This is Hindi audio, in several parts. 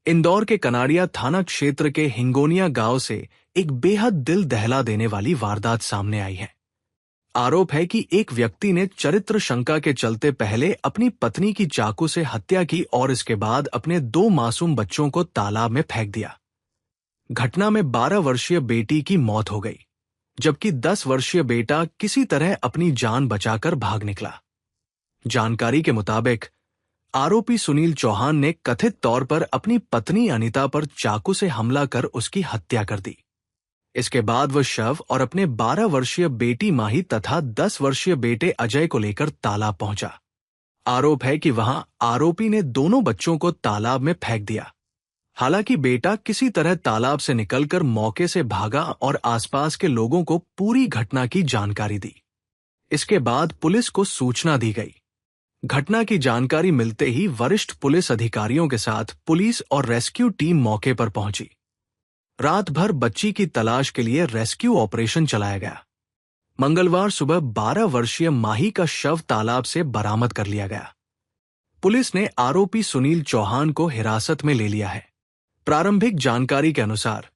इंदौर के कनाड़िया थाना क्षेत्र के हिंगोनिया गांव से एक बेहद दिल दहला देने वाली वारदात सामने आई है। आरोप है कि एक व्यक्ति ने चरित्र शंका के चलते पहले अपनी पत्नी की चाकू से हत्या की और इसके बाद अपने 2 मासूम बच्चों को तालाब में फेंक दिया। घटना में 12 वर्षीय बेटी की मौत हो गई, जबकि 10 वर्षीय बेटा किसी तरह अपनी जान बचाकर भाग निकला। जानकारी के मुताबिक आरोपी सुनील चौहान ने कथित तौर पर अपनी पत्नी अनीता पर चाकू से हमला कर उसकी हत्या कर दी। इसके बाद वह शव और अपने 12 वर्षीय बेटी माही तथा 10 वर्षीय बेटे अजय को लेकर तालाब पहुंचा। आरोप है कि वहां आरोपी ने दोनों बच्चों को तालाब में फेंक दिया। हालांकि बेटा किसी तरह तालाब से निकलकर मौके से भागा और आसपास के लोगों को पूरी घटना की जानकारी दी। इसके बाद पुलिस को सूचना दी गई। घटना की जानकारी मिलते ही वरिष्ठ पुलिस अधिकारियों के साथ पुलिस और रेस्क्यू टीम मौके पर पहुंची। रात भर बच्ची की तलाश के लिए रेस्क्यू ऑपरेशन चलाया गया। मंगलवार सुबह 12 वर्षीय माही का शव तालाब से बरामद कर लिया गया। पुलिस ने आरोपी सुनील चौहान को हिरासत में ले लिया है। प्रारंभिक जानकारी के अनुसार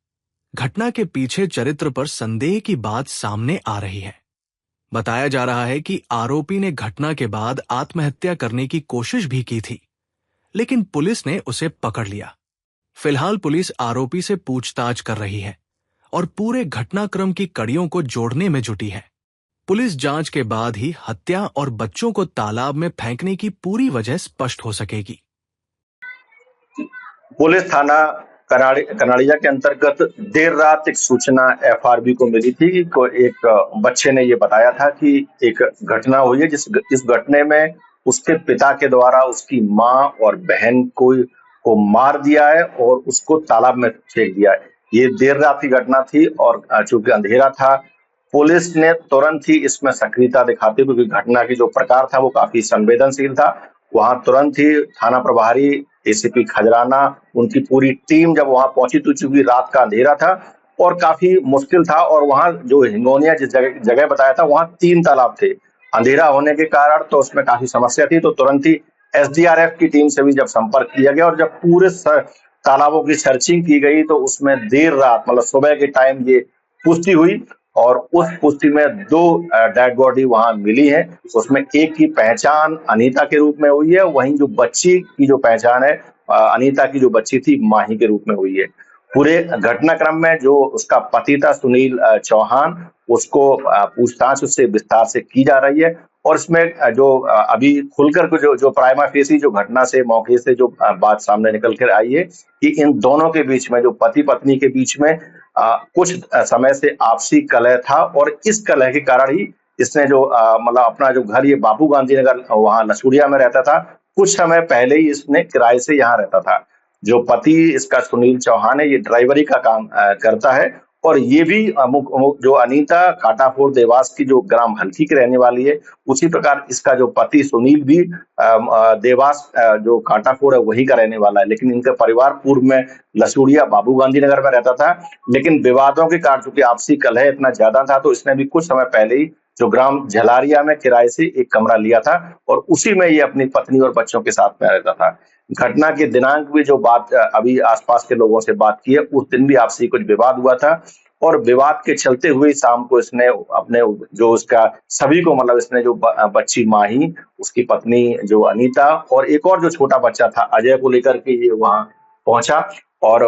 घटना के पीछे चरित्र पर संदेह की बात सामने आ रही है। बताया जा रहा है कि आरोपी ने घटना के बाद आत्महत्या करने की कोशिश भी की थी, लेकिन पुलिस ने उसे पकड़ लिया। फिलहाल पुलिस आरोपी से पूछताछ कर रही है और पूरे घटनाक्रम की कड़ियों को जोड़ने में जुटी है। पुलिस जांच के बाद ही हत्या और बच्चों को तालाब में फेंकने की पूरी वजह स्पष्ट हो सकेगी। पुलिस थाना कनाड़िया के अंतर्गत देर रात एक सूचना एफआरबी को मिली थी कि एक बच्चे ने ये बताया था कि एक घटना हुई है इस घटने में उसके पिता के द्वारा उसकी माँ और बहन को मार दिया है और उसको तालाब में फेंक दिया है। ये देर रात की घटना थी और चूंकि अंधेरा था, पुलिस ने तुरंत ही इसमें सक्रियता दिखाते हुए, क्योंकि घटना की जो प्रकार था वो काफी संवेदनशील था, वहां तुरंत ही थाना प्रभारी एसीपी खजराना, उनकी पूरी टीम जब वहां पहुंची तो चूंकि रात का अंधेरा था और काफी मुश्किल था, और वहां जो हिंगोनिया जिस जगह बताया था वहां 3 तालाब थे। अंधेरा होने के कारण तो उसमें काफी समस्या थी, तो तुरंत ही एसडीआरएफ की टीम से भी जब संपर्क किया गया और जब पूरे तालाबों की सर्चिंग की गई तो उसमें देर रात मतलब सुबह के टाइम ये पुष्टि हुई और उस पुष्टि में 2 डेड बॉडी वहां मिली है। उसमें एक की पहचान अनीता के रूप में हुई है, वहीं जो बच्ची की जो पहचान है अनीता की जो बच्ची थी माही के रूप में हुई है। पूरे घटनाक्रम में जो उसका पति था सुनील चौहान, उसको पूछताछ उससे विस्तार से की जा रही है और इसमें जो अभी खुलकर जो प्राइमा फेसी जो घटना से मौके से जो बात सामने निकल कर आई है कि इन दोनों के बीच में, जो पति पत्नी के बीच में कुछ समय से आपसी कलह था और इस कलह के कारण ही इसने जो मतलब अपना जो घर ये बापू गांधी नगर वहां लसूड़िया में रहता था, कुछ समय पहले ही इसने किराए से यहाँ रहता था। जो पति इसका सुनील चौहान है ये ड्राइवरी का काम करता है और ये भी जो अनीता काटाफोड़ देवास की जो ग्राम हल्की की रहने वाली है, उसी प्रकार इसका जो पति सुनील भी देवास जो काटाफोड़ है वही का रहने वाला है। लेकिन इनका परिवार पूर्व में लसूड़िया बाबू गांधी नगर में रहता था, लेकिन विवादों के कारण चूंकि आपसी कलह इतना ज्यादा था तो इसने भी कुछ समय पहले ही जो ग्राम झलारिया में किराए से एक कमरा लिया था और उसी में ये अपनी पत्नी और बच्चों के साथ में रहता था। घटना के दिनांक भी जो बात अभी आसपास के लोगों से बात की है, उस दिन भी आपसी कुछ विवाद हुआ था और विवाद के चलते हुए शाम को इसने अपने जो उसका सभी को मतलब इसने जो बच्ची माही, उसकी पत्नी जो अनीता और एक और जो छोटा बच्चा था अजय को लेकर के ये वहां पहुंचा और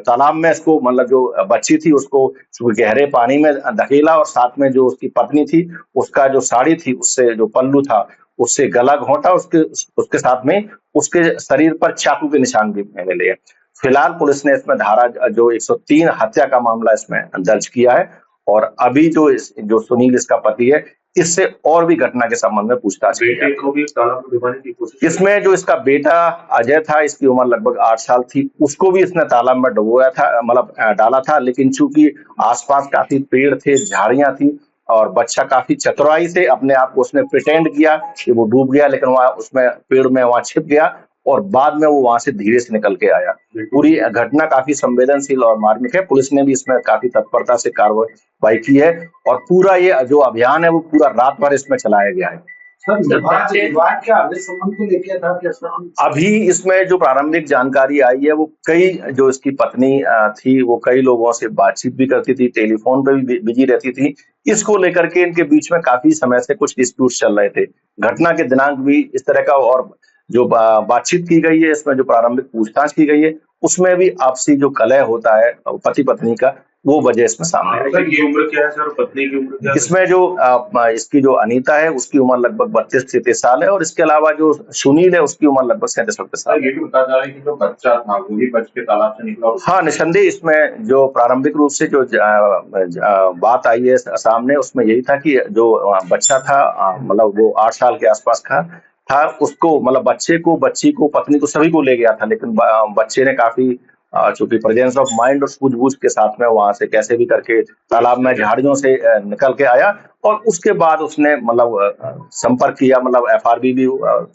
तालाब में इसको मतलब जो बच्ची थी उसको गहरे पानी में धकेला और साथ में जो उसकी पत्नी थी उसका जो साड़ी थी उससे जो पल्लू था उससे गला घोंटा, उसके साथ में उसके शरीर पर चाकू के निशान भी मिले हैं। फिलहाल पुलिस ने इसमें धारा जो 103 हत्या का मामला इसमें दर्ज किया है और अभी जो सुनील इसका पति है इससे और भी घटना के संबंध में पूछताछ की कोशिश। इसमें जो इसका बेटा अजय था, इसकी उम्र लगभग 8 साल थी, उसको भी इसने तालाब में डुबोया था, मतलब डाला था, लेकिन चूंकि आसपास काफी पेड़ थे, झाड़ियां थी और बच्चा काफी चतुराई से अपने आप को उसने प्रिटेंड किया कि वो डूब गया, लेकिन वहां उसमें पेड़ में वहां छिप गया और बाद में वो वहां से धीरे से निकल के आया। पूरी घटना काफी संवेदनशील और मार्मिक है। पुलिस ने भी इसमें काफी तत्परता से कार्रवाई की है और पूरा ये जो अभियान है वो पूरा रात भर इसमें चलाया गया है। विवाद क्या आगे संबंध को लेकर था क्या सर? अभी इसमें जो प्रारंभिक जानकारी आई है वो कई जो इसकी पत्नी थी वो कई लोगों से बातचीत भी करती थी, टेलीफोन पे भी बिजी रहती थी। इसको लेकर के इनके बीच में काफी समय से कुछ डिस्प्यूट चल रहे थे। घटना के दिनांक भी इस तरह का, और जो बातचीत की गई है इसमें जो प्रारंभिक पूछताछ की गई है उसमें भी आपसी जो कलह होता है पति पत्नी का, वो वजह इसमें सामने आई। सर, ये उम्र क्या है सर, पत्नी की उम्र क्या है? इसमें जो इसकी जो अनीता है उसकी उम्र लगभग 32 से 33 साल है, और इसके अलावा जो सुनील है उसकी उम्र लगभग 37 साल है। ये भी बताया जा रहा है कि जो बच्चा था वो भी बच के तालाब से निकला। हाँ, निसंदेह इसमें जो प्रारंभिक रूप से जो बात आई है सामने उसमें यही था कि जो बच्चा था मतलब वो 8 साल के आसपास था उसको, मतलब बच्चे को, बच्ची को, पत्नी को, सभी को ले गया था, लेकिन बच्चे ने काफी चूंकि प्रेजेंस ऑफ माइंड और सूझबूझ के साथ में वहां से कैसे भी करके तालाब में झाड़ियों से निकल के आया, और उसके बाद उसने मतलब संपर्क किया, मतलब एफआरबी भी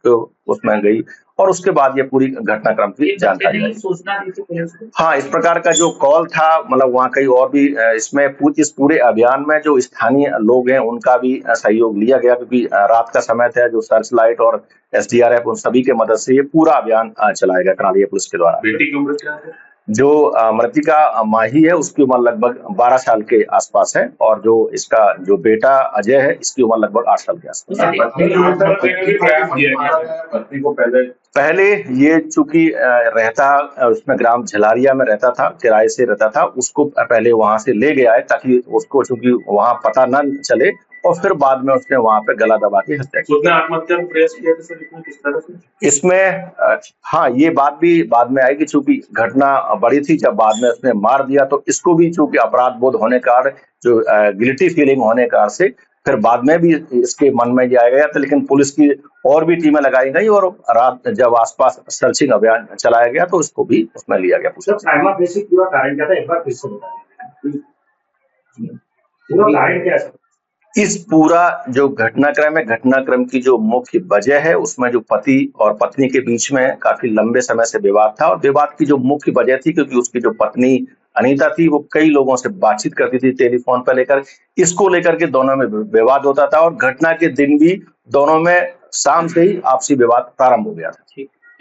तो उसमें गई, और उसके बाद ये पूरी घटनाक्रम की जानकारी आई। सूचना दी थी पुलिस को? हाँ, इस प्रकार का जो कॉल था, मतलब वहाँ कई और भी इसमें इस पूरे अभियान में जो स्थानीय लोग हैं उनका भी सहयोग लिया गया, क्योंकि रात का समय था, जो सर्च लाइट और एसडीआरएफ उन सभी के मदद से ये पूरा अभियान चलाया गया कनाड़िया पुलिस के द्वारा। बेटी की उम्र क्या है? जो मृतिका माही है उसकी उम्र लगभग 12 साल के आसपास है, और जो इसका जो बेटा अजय है इसकी उम्र लगभग 8 साल के आसपास है। पत्नी को पहले ये चूंकि रहता उसमें ग्राम झलारिया में रहता था, किराए से रहता था, उसको पहले वहां से ले गया है ताकि उसको चूंकि वहां पता न चले, और फिर बाद में उसने वहां पे गला दबा के हत्या की। उसने आत्महत्या का प्रयास किया था सर, किस तरह से? इसमें हाँ, ये बात भी बाद में आएगी, चूंकि घटना बड़ी थी, जब बाद में उसने मार दिया तो इसको भी चूंकि अपराध बोध होने का, जो गिल्टी फीलिंग होने का से फिर बाद में भी इसके मन में ये आया गया था, लेकिन पुलिस की और भी टीमें लगाई गई, और रात जब आसपास सर्चिंग अभियान चलाया गया तो इसको भी उसमें लिया गया। पूरा कारण क्या था, एक बार फिर से बताइए। पूरा कारण क्या है? इस पूरा जो घटनाक्रम है, घटनाक्रम की जो मुख्य वजह है उसमें जो पति और पत्नी के बीच में काफी लंबे समय से विवाद था, और विवाद की जो मुख्य वजह थी क्योंकि उसकी जो पत्नी अनीता थी वो कई लोगों से बातचीत करती थी टेलीफोन पर लेकर, इसको लेकर के दोनों में विवाद होता था, और घटना के दिन भी दोनों में शाम से ही आपसी विवाद प्रारंभ हो गया था।